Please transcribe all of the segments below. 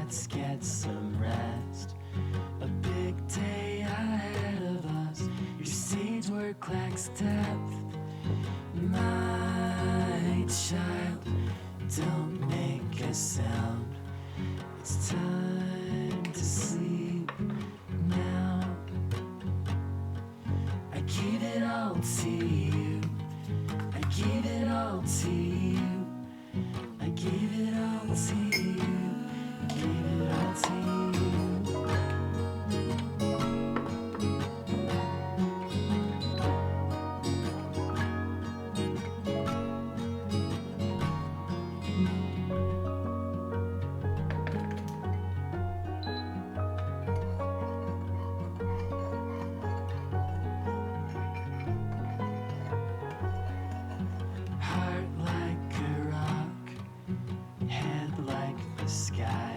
let's get some rest. A big day ahead of us. Your stage work lacks depth. My child, don't make a sound. It's time to sleep now. I give it all to you. I give it all to you. I give it all to you. Give it all to you. Heart like a rock, head like the sky,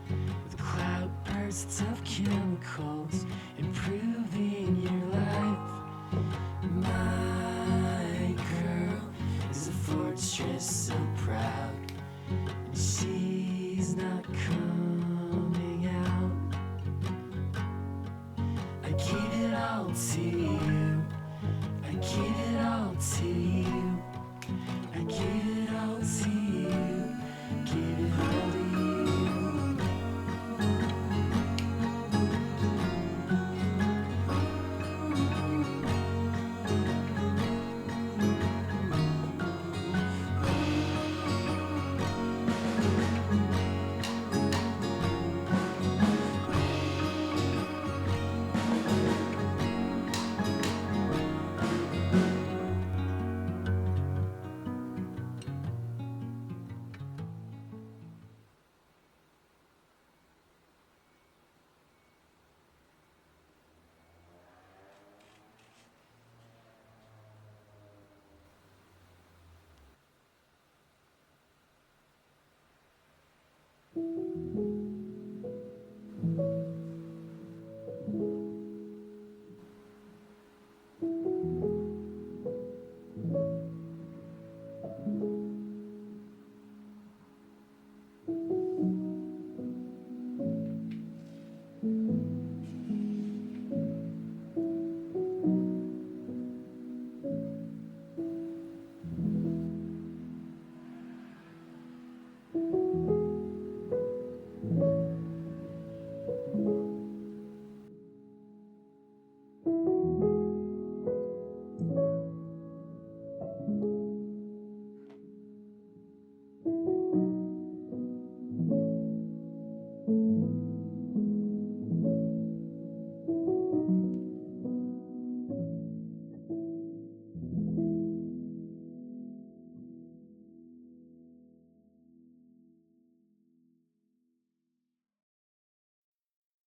with cloudbursts of chemicals improving your life. My girl is a fortress so proud, and she's not coming out. I give it all to you.